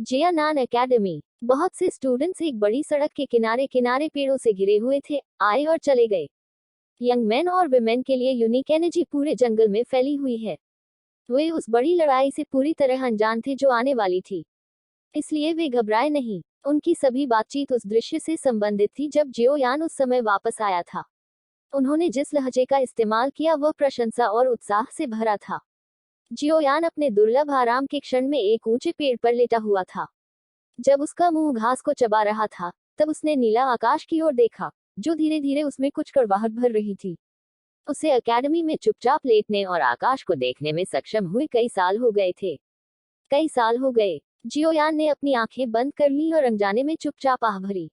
जियानान academy. बहुत से students एक बड़ी सड़क के किनारे किनारे पेड़ों से घिरे हुए थे, आए और चले गए। यंग मैन और विमेन के लिए यूनिक एनर्जी पूरे जंगल में फैली हुई है। वे उस बड़ी लड़ाई से पूरी तरह अनजान थे जो आने वाली थी, इसलिए वे घबराए नहीं। उनकी सभी बातचीत उस दृश्य से संबंधित थी जब जियोयान उस समय वापस आया था। उन्होंने जिस लहजे का इस्तेमाल किया वह प्रशंसा और उत्साह से भरा था। जियोयान अपने दुर्लभ आराम के क्षण में एक ऊंचे पेड़ पर लेटा हुआ था। जब उसका मुंह घास को चबा रहा था, तब उसने नीला आकाश की ओर देखा, जो धीरे धीरे उसमें कुछ कड़वाहट भर रही थी। उसे अकेडमी में चुपचाप लेटने और आकाश को देखने में सक्षम हुए कई साल हो गए थे। कई साल हो गए। जियोयान ने अपनी आंखें बंद कर ली और अनजाने में चुपचाप आह भरी।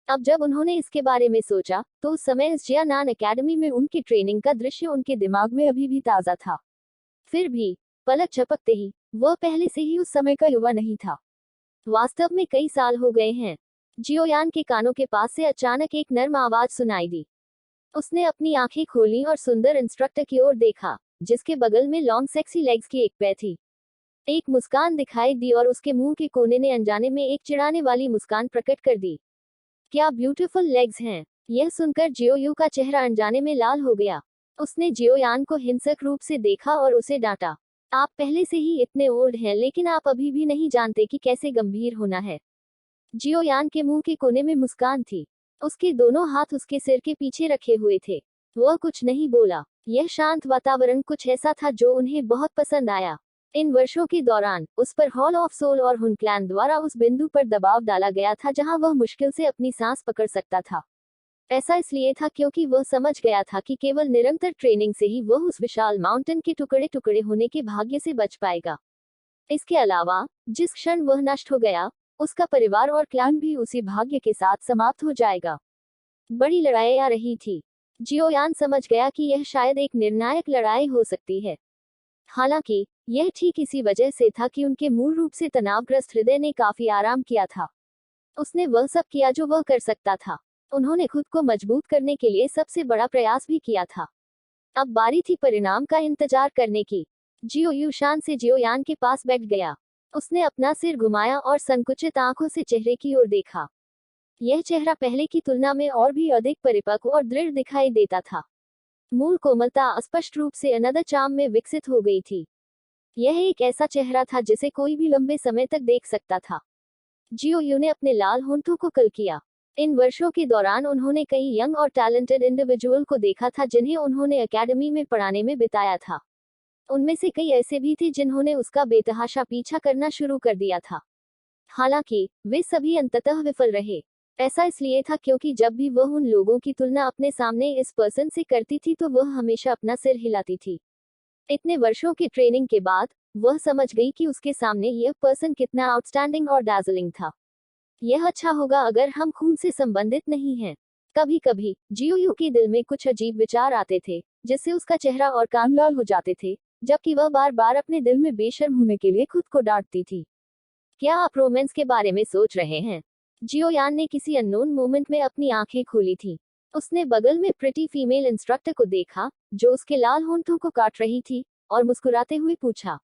अब जब उन्होंने इसके बारे में सोचा, तो उस समय इस जियानान एकेडमी में उनकी ट्रेनिंग का दृश्य उनके दिमाग में अभी भी ताज़ा था। फिर भी पलक झपकते ही वह पहले से ही उस समय का युवा नहीं था। वास्तव में कई साल हो गए हैं। जियोयान के कानों के पास से अचानक एक नर्म आवाज सुनाई दी। उसने अपनी आंखें खोली और सुंदर इंस्ट्रक्टर की ओर देखा, जिसके बगल में लॉन्ग सेक्सी लेग्स की एक पैर थी। एक मुस्कान दिखाई दी और उसके मुंह के कोने ने अनजाने में एक चिढ़ाने वाली मुस्कान प्रकट कर दी। क्या ब्यूटीफुल लेग्स हैं। यह सुनकर जियोयू का चेहरा अनजाने में लाल हो गया। उसने जियोयान को हिंसक रूप से देखा और उसे डांटा। आप पहले से ही इतने ओल्ड हैं, लेकिन आप अभी भी नहीं जानते कि कैसे गंभीर होना है। जियोयान के मुंह के कोने में मुस्कान थी। उसके दोनों हाथ उसके सिर के पीछे रखे हुए थे। वह कुछ नहीं बोला। यह शांत वातावरण कुछ ऐसा था जो उन्हें बहुत पसंद आया। इन वर्षों के दौरान उस पर हॉल ऑफ सोल और हुन क्लैन द्वारा उस बिंदु पर दबाव डाला गया था जहां वह मुश्किल से अपनी सांस पकड़ सकता था। ऐसा इसलिए था क्योंकि वह समझ गया था कि केवल निरंतर ट्रेनिंग से ही वह उस विशाल माउंटेन के टुकड़े टुकड़े होने के भाग्य से बच पाएगा। इसके अलावा, जिस क्षण वह नष्ट हो गया, उसका परिवार और क्लैन भी उसी भाग्य के साथ समाप्त हो जाएगा। बड़ी लड़ाई आ रही थी। जियोयान समझ गया कि यह शायद एक निर्णायक लड़ाई हो सकती है। हालांकि यह ठीक इसी वजह से था कि उनके मूल रूप से तनावग्रस्त हृदय ने काफी आराम किया था। उसने वह सब किया जो वह कर सकता था। उन्होंने खुद को मजबूत करने के लिए सबसे बड़ा प्रयास भी किया था। अब बारी थी परिणाम का इंतजार करने की। जियोयू शान से जियोयान के पास बैठ गया। उसने अपना सिर घुमाया और संकुचित आंखों से चेहरे की ओर देखा। यह चेहरा पहले की तुलना में और भी अधिक परिपक्व और दृढ़ दिखाई देता था। मूल कोमलता स्पष्ट रूप से अनदर चार्म में विकसित हो गई थी। यह एक ऐसा चेहरा था जिसे कोई भी लंबे समय तक देख सकता था। जियोयू ने अपने लाल होंठों को कल किया। इन वर्षों के दौरान उन्होंने कई यंग और टैलेंटेड इंडिविजुअल को देखा था जिन्हें उन्होंने एकेडमी में पढ़ाने में बिताया था। उनमें से कई ऐसे भी थे जिन्होंने उसका बेतहाशा पीछा करना शुरू कर दिया था। हालांकि वे सभी अंततः विफल रहे। ऐसा इसलिए था क्योंकि जब भी वह उन लोगों की तुलना अपने सामने इस पर्सन से करती थी तो वह हमेशा अपना सिर हिलाती थी। इतने वर्षों की ट्रेनिंग के बाद वह समझ गई कि उसके सामने यह पर्सन कितना आउटस्टैंडिंग और डार्जलिंग था। यह अच्छा होगा अगर हम खून से संबंधित नहीं हैं। कभी कभी जियोयू के दिल में कुछ अजीब विचार आते थे, जिससे उसका चेहरा और कान लाल हो जाते थे, जबकि वह बार बार अपने दिल में बेशर्म होने के लिए खुद को डांटती थी। क्या आप रोमांस के बारे में सोच रहे हैं? जियोयान ने किसी अननोन मोमेंट में अपनी आंखें खोली थी। उसने बगल में प्रिटी फीमेल इंस्ट्रक्टर को देखा, जो उसके लाल होंठों को काट रही थी, और मुस्कुराते हुए पूछा।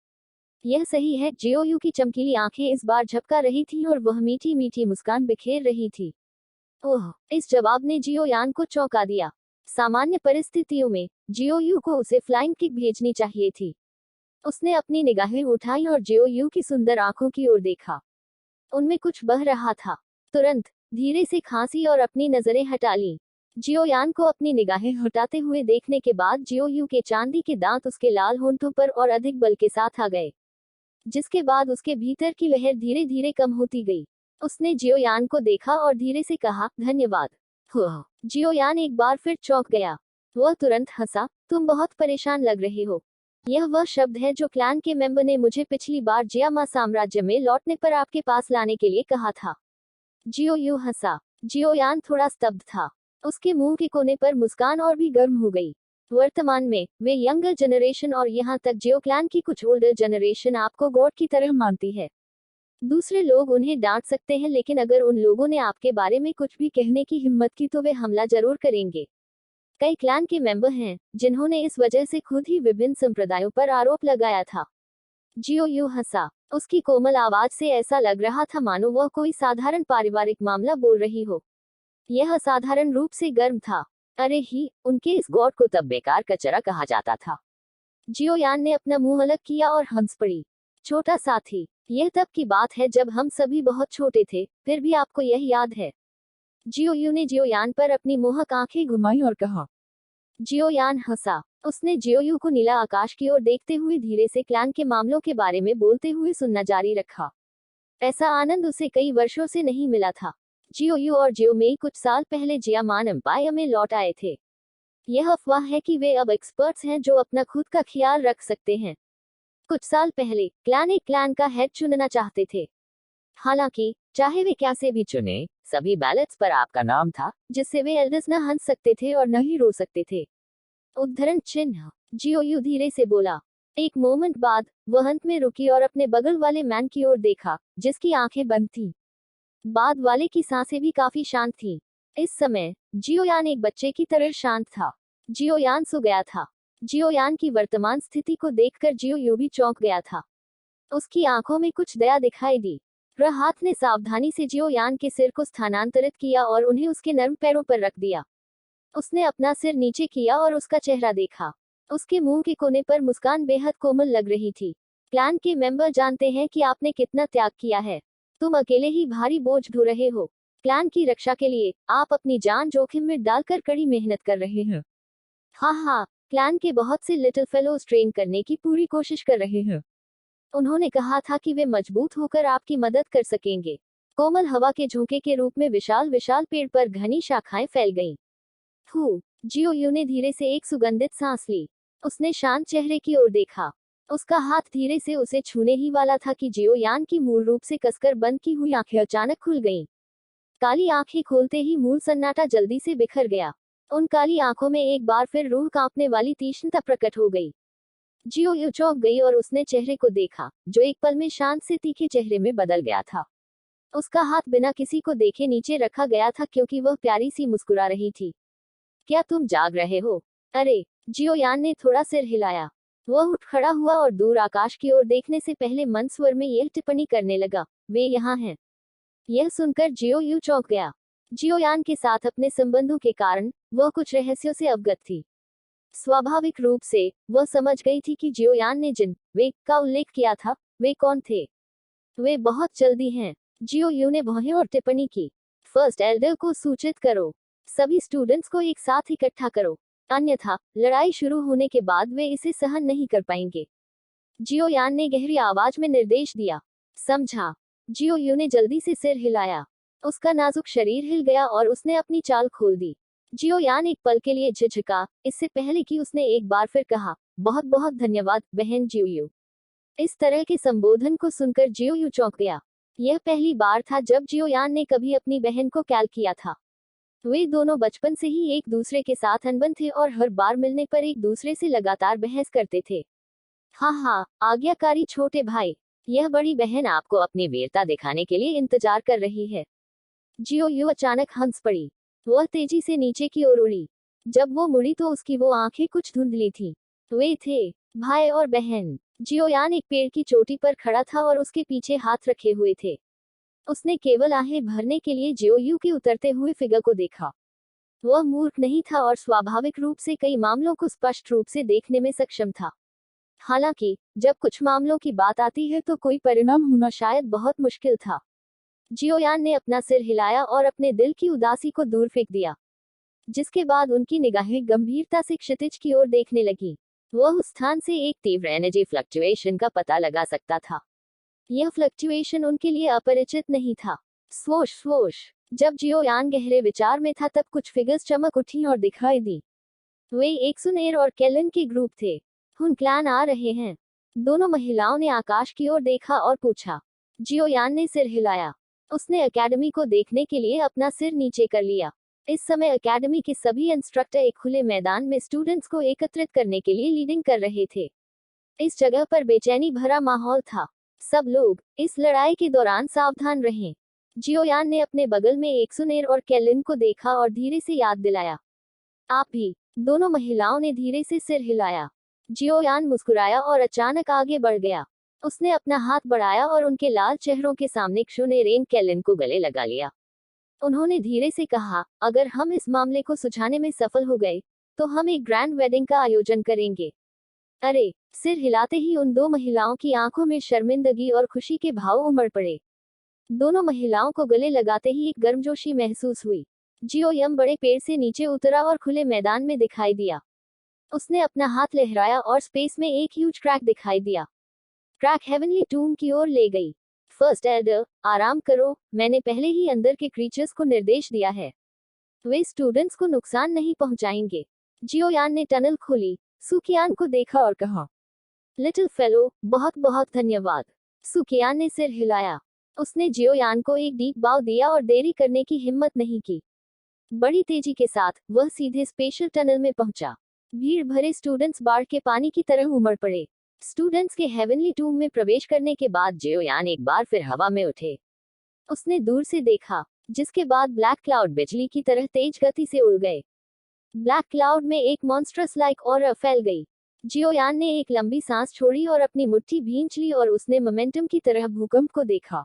यह सही है। जियोयू की चमकीली आंखें इस बार झपका रही थीं और वह मीठी मीठी मुस्कान बिखेर रही थी। ओह! इस जवाब ने जियोयान को चौंका दिया। सामान्य परिस्थितियों में जियोयू को उसे फ्लाइंग किक भेजनी चाहिए थी। उसने अपनी निगाहें उठाई और जियोयू की सुंदर आंखों की ओर देखा। उनमें कुछ बह रहा था। तुरंत धीरे से खांसी और अपनी नजरें हटा ली। जियोयान को अपनी निगाहें हटाते हुए देखने के बाद जियोयू के चांदी के दांत उसके लाल होंठों पर और अधिक बल के साथ आ गए, जिसके बाद उसके भीतर की लहर धीरे धीरे कम होती गई। उसने जियोयान को देखा और धीरे से कहा, धन्यवाद। जियोयान एक बार फिर चौंक गया। वह तुरंत हंसा, तुम बहुत परेशान लग रहे हो। यह वह शब्द है जो क्लैन के मेंबर ने मुझे पिछली बार जियामा साम्राज्य में लौटने पर आपके पास लाने के लिए कहा था। जियोयू हंसा। जियोयान थोड़ा स्तब्ध था। उसके मुंह के कोने पर मुस्कान और भी गर्म हो गई। वर्तमान में वे यंगर जनरेशन और यहाँ तक जियो क्लैन की कुछ ओल्डर जनरेशन आपको गॉड की तरह मानती है। दूसरे लोग उन्हें डांट सकते हैं, लेकिन अगर उन लोगों ने आपके बारे में कुछ भी कहने की हिम्मत की तो वे हमला जरूर करेंगे। कई क्लैन के मेंबर हैं जिन्होंने इस वजह से खुद ही विभिन्न संप्रदायों पर आरोप लगाया था। जियोयू हंसा। उसकी कोमल आवाज से ऐसा लग रहा था मानो वह कोई साधारण पारिवारिक मामला बोल रही हो। यह असाधारण रूप से गर्म था। अरे ही, उनके इस गॉड को तब बेकार कचरा कहा जाता था। जियोयान ने अपना मुंह अलग किया और हंस पड़ी। छोटा साथी, यह तब की बात है जब हम सभी बहुत छोटे थे, फिर भी आपको यह याद है? जियोयू ने जियोयान पर अपनी मोहक आंखें घुमाई और कहा। जियोयान हंसा। उसने जियोयू को नीला आकाश की ओर देखते हुए धीरे से क्लैन के मामलों के बारे में बोलते हुए सुनना जारी रखा। ऐसा आनंद उसे कई वर्षों से नहीं मिला था। जियोयू और जियोमेई कुछ साल पहले जियामान एम्पायर में लौट आए थे। यह अफवाह है कि वे अब एक्सपर्ट्स हैं जो अपना खुद का ख्याल रख सकते हैं। कुछ साल पहले क्लैन एक क्लैन का हेड चुनना चाहते थे। हालांकि चाहे वे कैसे भी चुने, सभी बैलेट्स पर आपका नाम था, जिससे वे एल्डर्स न हंस सकते थे और न ही रो सकते थे। उद्धरण चिन्ह। जियोयू धीरे से बोला। एक मोमेंट बाद वह अंत में रुकी और अपने बगल वाले मैन की ओर देखा, जिसकी आंखें बंद थीं। बाद वाले की सांसें भी काफी शांत थीं। इस समय जियोयान एक बच्चे की तरह शांत था। जियोयान सो गया था। जियोयान की वर्तमान स्थिति को देखकर जियोयू भी चौंक गया था। उसकी आंखों में कुछ दया दिखाई दी। वह हाथ ने सावधानी से जियोयान के सिर को स्थानांतरित किया और उन्हें उसके नर्म पैरों पर रख दिया। उसने अपना सिर नीचे किया और उसका चेहरा देखा। उसके मुंह के कोने पर मुस्कान बेहद कोमल लग रही थी। क्लैन के मेंबर जानते हैं कि आपने कितना त्याग किया है। तुम अकेले ही भारी बोझ ढो रहे हो। क्लैन की रक्षा के लिए आप अपनी जान जोखिम में डालकर कड़ी मेहनत कर रहे हैं। हाँ हाँ, क्लैन के बहुत से लिटिल फेलोज ट्रेन करने की पूरी कोशिश कर रहे हैं। उन्होंने कहा था कि वे मजबूत होकर आपकी मदद कर सकेंगे। कोमल हवा के झोंके के रूप में विशाल विशाल पेड़ पर घनी शाखाएं फैल गईं। थू। जियोयू ने धीरे से एक सुगंधित सांस ली। उसने शांत चेहरे की ओर देखा। उसका हाथ धीरे से उसे छूने ही वाला था कि जियोयान की मूल रूप से कसकर बंद की हुई आंखें अचानक खुल गईं। काली आंखें खोलते ही मूल सन्नाटा जल्दी से बिखर गया। उन काली आंखों में एक बार फिर रूह कांपने वाली तीक्ष्णता प्रकट हो गई। जियोयू चौंक गई और उसने चेहरे को देखा, जो एक पल में शांत से तीखे चेहरे में बदल गया था। उसका हाथ बिना किसी को देखे नीचे रखा गया था क्योंकि वह प्यारी सी मुस्कुरा रही थी। क्या तुम जाग रहे हो? अरे, जियोयान ने थोड़ा सिर हिलाया। वह उठ खड़ा हुआ और दूर आकाश की ओर देखने से पहले मंद स्वर में यह टिप्पणी करने लगा, वे यहाँ हैं। यह सुनकर जियोयू चौंक गया। जियोयान के साथ अपने संबंधों के कारण वह कुछ रहस्यों से अवगत थी। स्वाभाविक रूप से वह समझ गई थी कि जियोयान ने जिन वे का उल्लेख किया था, वे कौन थे। वे बहुत जल्दी हैं। जियोयू ने भौहें और टिप्पणी की। फर्स्ट एल्डर को सूचित करो। सभी स्टूडेंट्स को एक साथ इकट्ठा करो, अन्यथा लड़ाई शुरू होने के बाद वे इसे सहन नहीं कर पाएंगे। जियोयान ने गहरी आवाज में निर्देश दिया। समझा। जियोयू ने जल्दी से सिर हिलाया। उसका नाजुक शरीर हिल गया और उसने अपनी चाल खोल दी। जियोयान एक पल के लिए झिझका, इससे पहले कि उसने एक बार फिर कहा, बहुत बहुत धन्यवाद बहन जियोयू। इस तरह के संबोधन को सुनकर जियोयू चौंक गया। यह पहली बार था जब जियोयान ने कभी अपनी बहन को कैल किया था। वे दोनों बचपन से ही एक दूसरे के साथ अनबन थे और हर बार मिलने पर एक दूसरे से लगातार बहस करते थे। हाँ हाँ, आज्ञाकारी छोटे भाई, यह बड़ी बहन आपको अपनी वीरता दिखाने के लिए इंतजार कर रही है। जियोयू अचानक हंस पड़ी। वह तेजी से नीचे की ओर उड़ी। जब वो मुड़ी तो उसकी वो आंखें कुछ धुंधली थीं। वे थे भाई और बहन। जियोयान एक पेड़ की चोटी पर खड़ा था और उसके पीछे हाथ रखे हुए थे। उसने केवल आहें भरने के लिए जियोयू के उतरते हुए फिगर को देखा। वह मूर्ख नहीं था और स्वाभाविक रूप से कई मामलों को स्पष्ट रूप से देखने में सक्षम था। हालांकि जब कुछ मामलों की बात आती है तो कोई परिणाम होना शायद बहुत मुश्किल था। जियोयान ने अपना सिर हिलाया और अपने दिल की उदासी को दूर फेंक दिया, जिसके बाद उनकी निगाहें गंभीरता से क्षितिज की ओर देखने लगी। वह उस स्थान से एक तीव्र एनर्जी फ्लक्चुएशन का पता लगा सकता था। यह फ्लक्चुएशन उनके लिए अपरिचित नहीं था। Swoosh swoosh. जब जियोयान गहरे विचार में था तब कुछ फिगर्स चमक उठी और दिखाई दी। वे एक सुनेर और केलन के ग्रुप थे। हुन क्लैन आ रहे हैं। दोनों महिलाओं ने आकाश की ओर देखा और पूछा। जियोयान ने सिर हिलाया। उसने एकेडमी को देखने के लिए अपना सिर नीचे कर लिया। इस समय एकेडमी के सभी इंस्ट्रक्टर एक खुले मैदान में स्टूडेंट्स को एकत्रित करने के लिए लीडिंग कर रहे थे। इस जगह पर बेचैनी भरा माहौल था। सब लोग इस लड़ाई के दौरान सावधान रहें। जियोयान ने अपने बगल में एक सुनेर और केलिन को देखा और धीरे से याद दिलाया। आप भी। दोनों महिलाओं ने धीरे से सिर हिलाया। जियोयान मुस्कुराया और अचानक आगे बढ़ गया। उसने अपना हाथ बढ़ाया और उनके लाल चेहरों के सामने क्षु ने रेन कैलन को गले लगा लिया। उन्होंने धीरे से कहा, अगर हम इस मामले को सुलझाने में सफल हो गए तो हम एक ग्रैंड वेडिंग का आयोजन करेंगे। अरे! सिर हिलाते ही उन दो महिलाओं की आंखों में शर्मिंदगी और खुशी के भाव उमड़ पड़े। दोनों महिलाओं को गले लगाते ही एक गर्मजोशी महसूस हुई। जियो यम बड़े पेड़ से नीचे उतरा और खुले मैदान में दिखाई दिया। उसने अपना हाथ लहराया और स्पेस में एक ह्यूज क्रैक दिखाई दिया। क्रैक हेवनली टूम की ओर ले गई। फर्स्ट एडर, आराम करो, मैंने पहले ही अंदर के क्रीचर्स को निर्देश दिया है। वे स्टूडेंट्स को नुकसान नहीं पहुंचाएंगे। जियोयान ने टनल खोली, सुकियान को देखा और कहा, लिटिल फेलो, बहुत बहुत धन्यवाद। सुकियान ने सिर हिलाया। उसने जियोयान को एक डीप बाव दिया और देरी करने की हिम्मत नहीं की। बड़ी तेजी के साथ वह सीधे स्पेशल टनल में पहुंचा। भीड़ भरे स्टूडेंट्स बाढ़ के पानी की तरह उमड़ पड़े। स्टूडेंट्स के हेवनली टूम में प्रवेश करने के बाद जियोयान एक बार फिर हवा में उठे। उसने दूर से देखा, जिसके बाद ब्लैक क्लाउड बिजली की तरह तेज गति से उड़ गए। ब्लैक क्लाउड में एक मॉन्स्ट्रस लाइक ऑरा फैल गई। जियोयान ने एक लंबी सांस छोड़ी और अपनी मुट्ठी भींच ली और उसने मोमेंटम की तरह भूकंप को देखा।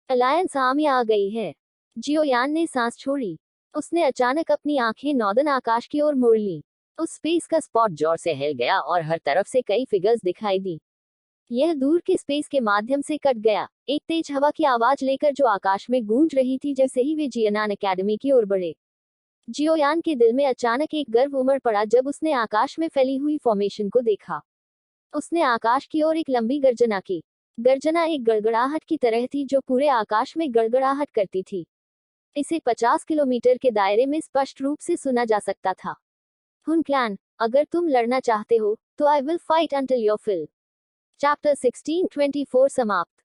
अलायंस आर्मी आ गई है। जियोयान ने सांस छोड़ी। उसने अचानक अपनी आंखें नॉर्दर्न आकाश की ओर मोड़ ली। उस स्पेस का स्पॉट जोर से हिल गया और हर तरफ से कई फिगर्स दिखाई दी। यह दूर के स्पेस के माध्यम से कट गया, एक तेज हवा की आवाज लेकर जो आकाश में गूंज रही थी जैसे ही वे जियनान एकेडमी की ओर बढ़े। जियोयान के दिल में अचानक एक गर्व उमड़ पड़ा जब उसने आकाश में फैली हुई फॉर्मेशन को देखा। उसने आकाश की ओर एक लंबी गर्जना की। गर्जना एक गड़गड़ाहट की तरह थी जो पूरे आकाश में गड़गड़ाहट करती थी। इसे 50 किलोमीटर के दायरे में स्पष्ट रूप से सुना जा सकता था। हुन क्लैन, अगर तुम लड़ना चाहते हो तो I will fight until your fill. Chapter 1624 समाप्त।